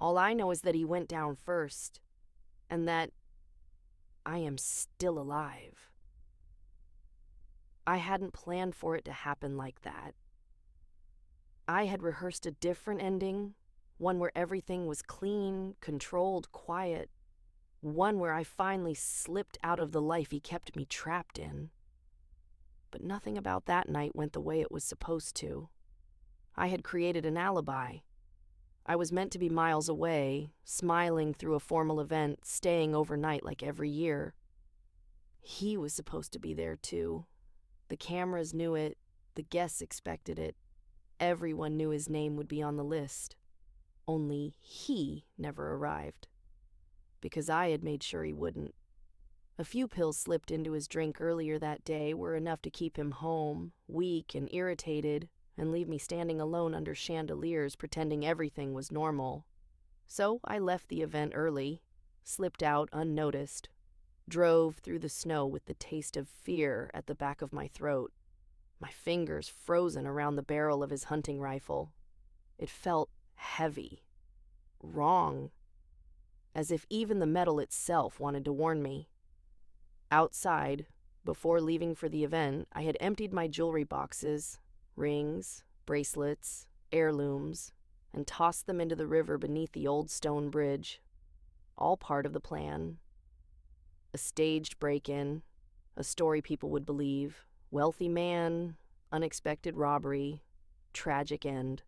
All I know is that he went down first, and that I am still alive. I hadn't planned for it to happen like that. I had rehearsed a different ending, one where everything was clean, controlled, quiet, one where I finally slipped out of the life he kept me trapped in. But nothing about that night went the way it was supposed to. I had created an alibi. I was meant to be miles away, smiling through a formal event, staying overnight like every year. He was supposed to be there too. The cameras knew it, the guests expected it. Everyone knew his name would be on the list. Only he never arrived. Because I had made sure he wouldn't. A few pills slipped into his drink earlier that day were enough to keep him home, weak and irritated, and leave me standing alone under chandeliers pretending everything was normal. So I left the event early, slipped out unnoticed, drove through the snow with the taste of fear at the back of my throat, my fingers frozen around the barrel of his hunting rifle. It felt heavy, wrong, as if even the metal itself wanted to warn me. Outside, before leaving for the event, I had emptied my jewelry boxes, rings, bracelets, heirlooms, and tossed them into the river beneath the old stone bridge. All part of the plan. A staged break-in, a story people would believe, wealthy man, unexpected robbery, tragic end.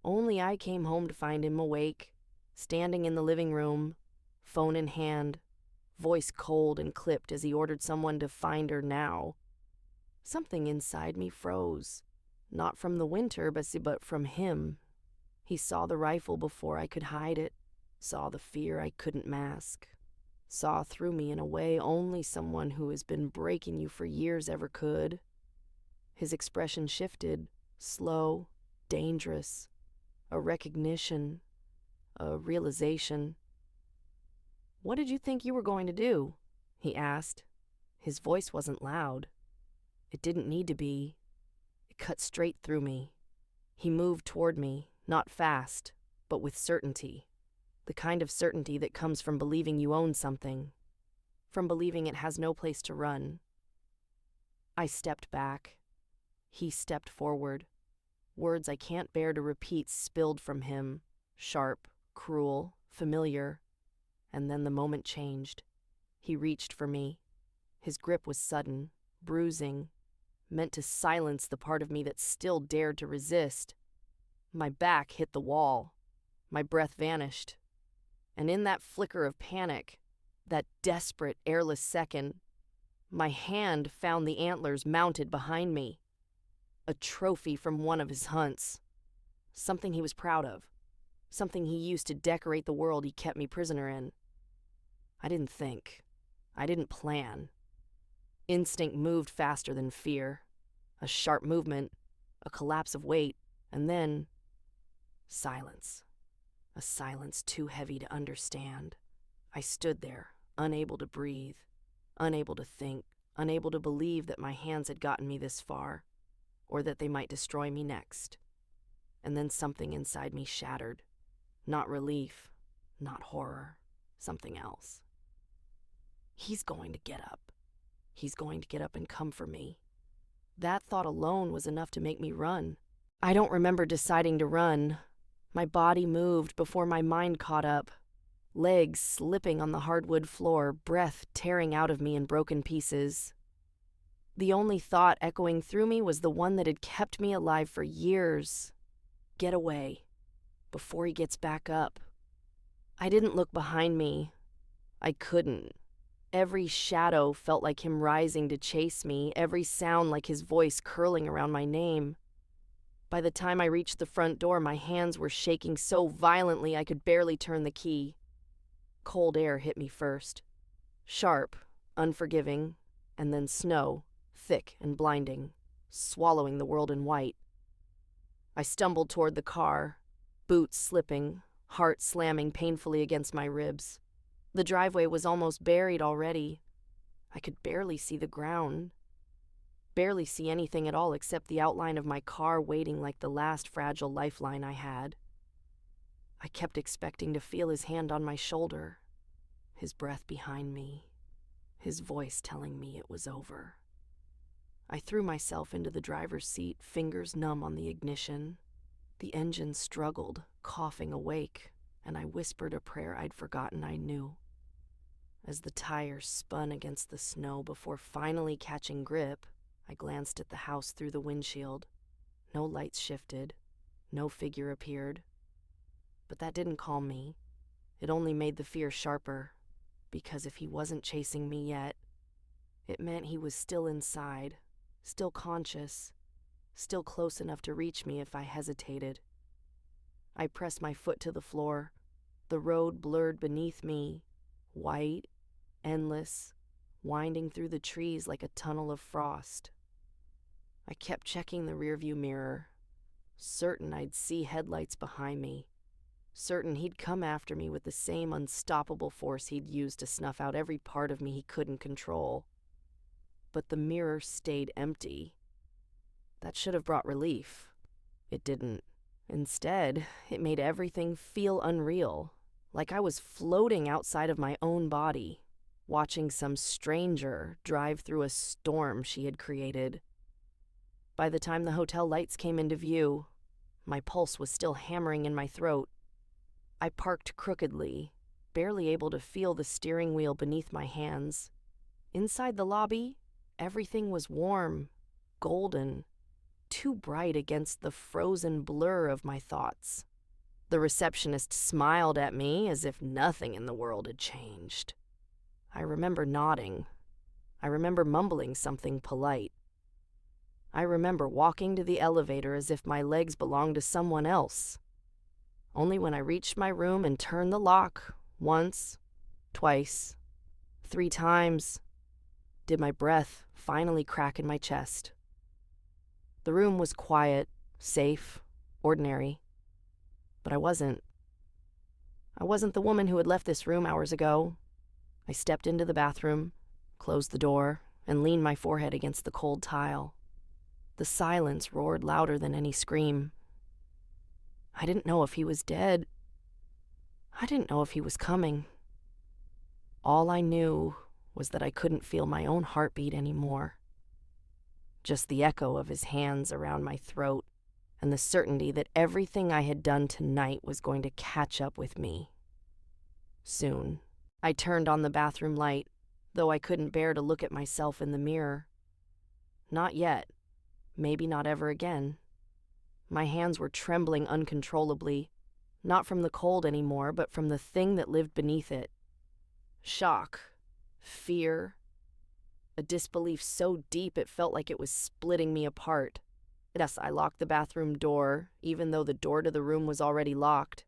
Only I came home to find him awake, standing in the living room, phone in hand, voice cold and clipped as he ordered someone to find her now. Something inside me froze, not from the winter, but from him. He saw the rifle before I could hide it, saw the fear I couldn't mask, saw through me in a way only someone who has been breaking you for years ever could. His expression shifted, slow, dangerous, a recognition, a realization. "What did you think you were going to do?" he asked. His voice wasn't loud. It didn't need to be. It cut straight through me. He moved toward me, not fast, but with certainty. The kind of certainty that comes from believing you own something, from believing it has no place to run. I stepped back. He stepped forward. Words I can't bear to repeat spilled from him, sharp, cruel, familiar. And then the moment changed. He reached for me. His grip was sudden, bruising, meant to silence the part of me that still dared to resist. My back hit the wall. My breath vanished. And in that flicker of panic, that desperate, airless second, my hand found the antlers mounted behind me. A trophy from one of his hunts. Something he was proud of. Something he used to decorate the world he kept me prisoner in. I didn't think. I didn't plan. Instinct moved faster than fear. A sharp movement, a collapse of weight, and then silence. A silence too heavy to understand. I stood there, unable to breathe, unable to think, unable to believe that my hands had gotten me this far, or that they might destroy me next. And then something inside me shattered. Not relief, not horror, something else. He's going to get up. He's going to get up and come for me. That thought alone was enough to make me run. I don't remember deciding to run. My body moved before my mind caught up. Legs slipping on the hardwood floor, breath tearing out of me in broken pieces. The only thought echoing through me was the one that had kept me alive for years. Get away, before he gets back up. I didn't look behind me. I couldn't. Every shadow felt like him rising to chase me, every sound like his voice curling around my name. By the time I reached the front door, my hands were shaking so violently I could barely turn the key. Cold air hit me first. Sharp, unforgiving, and then snow, thick and blinding, swallowing the world in white. I stumbled toward the car, boots slipping, heart slamming painfully against my ribs. The driveway was almost buried already. I could barely see the ground. Barely see anything at all except the outline of my car waiting like the last fragile lifeline I had. I kept expecting to feel his hand on my shoulder, his breath behind me, his voice telling me it was over. I threw myself into the driver's seat, fingers numb on the ignition. The engine struggled, coughing awake, and I whispered a prayer I'd forgotten I knew. As the tires spun against the snow before finally catching grip, I glanced at the house through the windshield. No lights shifted, no figure appeared. But that didn't calm me. It only made the fear sharper, because if he wasn't chasing me yet, it meant he was still inside, still conscious, still close enough to reach me if I hesitated. I pressed my foot to the floor. The road blurred beneath me, white, endless, winding through the trees like a tunnel of frost. I kept checking the rearview mirror, certain I'd see headlights behind me, certain he'd come after me with the same unstoppable force he'd used to snuff out every part of me he couldn't control. But the mirror stayed empty. That should have brought relief. It didn't. Instead, it made everything feel unreal, like I was floating outside of my own body, watching some stranger drive through a storm she had created. By the time the hotel lights came into view, my pulse was still hammering in my throat. I parked crookedly, barely able to feel the steering wheel beneath my hands. Inside the lobby, everything was warm, golden, too bright against the frozen blur of my thoughts. The receptionist smiled at me as if nothing in the world had changed. I remember nodding. I remember mumbling something polite. I remember walking to the elevator as if my legs belonged to someone else. Only when I reached my room and turned the lock, once, twice, 3 times, did my breath finally crack in my chest. The room was quiet, safe, ordinary. But I wasn't. I wasn't the woman who had left this room hours ago. I stepped into the bathroom, closed the door, and leaned my forehead against the cold tile. The silence roared louder than any scream. I didn't know if he was dead. I didn't know if he was coming. All I knew was that I couldn't feel my own heartbeat anymore. Just the echo of his hands around my throat, and the certainty that everything I had done tonight was going to catch up with me. Soon, I turned on the bathroom light, though I couldn't bear to look at myself in the mirror. Not yet. Maybe not ever again. My hands were trembling uncontrollably, not from the cold anymore, but from the thing that lived beneath it. Shock, fear, a disbelief so deep it felt like it was splitting me apart. Yes, I locked the bathroom door, even though the door to the room was already locked.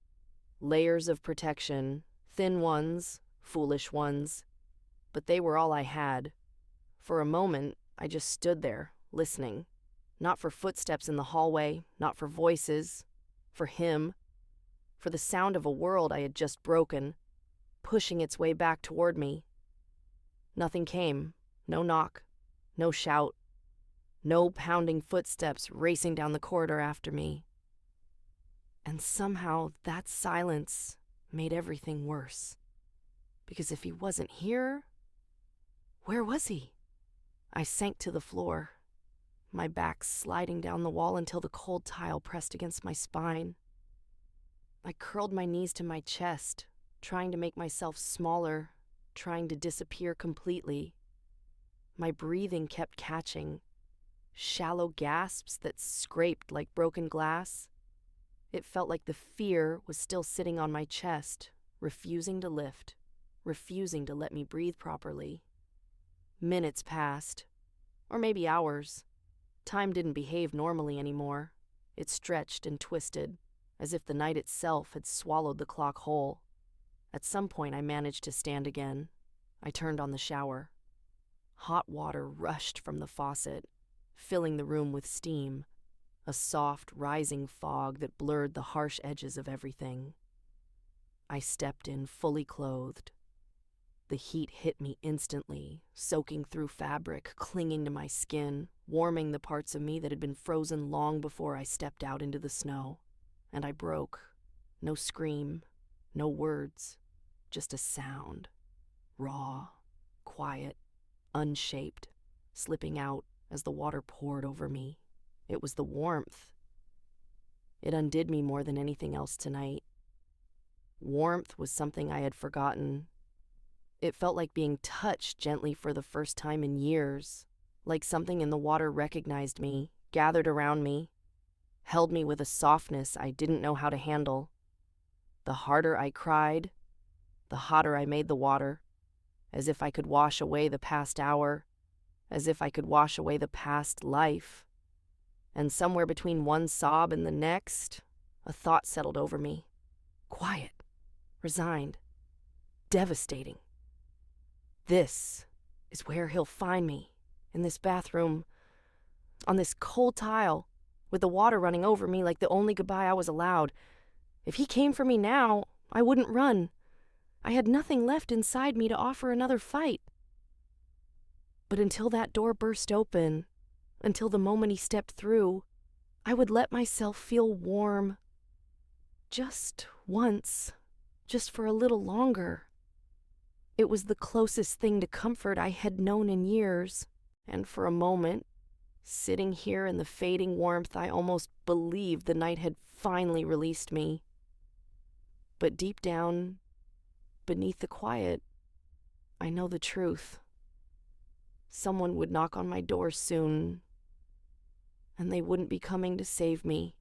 Layers of protection, thin ones, foolish ones. But they were all I had. For a moment, I just stood there, listening. Not for footsteps in the hallway, not for voices, for him, for the sound of a world I had just broken, pushing its way back toward me. Nothing came, no knock, no shout, no pounding footsteps racing down the corridor after me. And somehow that silence made everything worse. Because if he wasn't here, where was he? I sank to the floor, my back sliding down the wall until the cold tile pressed against my spine. I curled my knees to my chest, trying to make myself smaller, trying to disappear completely. My breathing kept catching, shallow gasps that scraped like broken glass. It felt like the fear was still sitting on my chest, refusing to lift, refusing to let me breathe properly. Minutes passed, or maybe hours. Time didn't behave normally anymore. It stretched and twisted, as if the night itself had swallowed the clock whole. At some point I managed to stand again. I turned on the shower. Hot water rushed from the faucet, filling the room with steam, a soft, rising fog that blurred the harsh edges of everything. I stepped in fully clothed. The heat hit me instantly, soaking through fabric, clinging to my skin, warming the parts of me that had been frozen long before I stepped out into the snow. And I broke. No scream, no words, just a sound. Raw, quiet, unshaped, slipping out as the water poured over me. It was the warmth. It undid me more than anything else tonight. Warmth was something I had forgotten. It felt like being touched gently for the first time in years, like something in the water recognized me, gathered around me, held me with a softness I didn't know how to handle. The harder I cried, the hotter I made the water, as if I could wash away the past hour, as if I could wash away the past life. And somewhere between one sob and the next, a thought settled over me. Quiet, resigned, devastating. This is where he'll find me, in this bathroom, on this cold tile, with the water running over me like the only goodbye I was allowed. If he came for me now, I wouldn't run. I had nothing left inside me to offer another fight. But until that door burst open, until the moment he stepped through, I would let myself feel warm. Just once, just for a little longer. It was the closest thing to comfort I had known in years, and for a moment, sitting here in the fading warmth, I almost believed the night had finally released me. But deep down, beneath the quiet, I know the truth. Someone would knock on my door soon, and they wouldn't be coming to save me.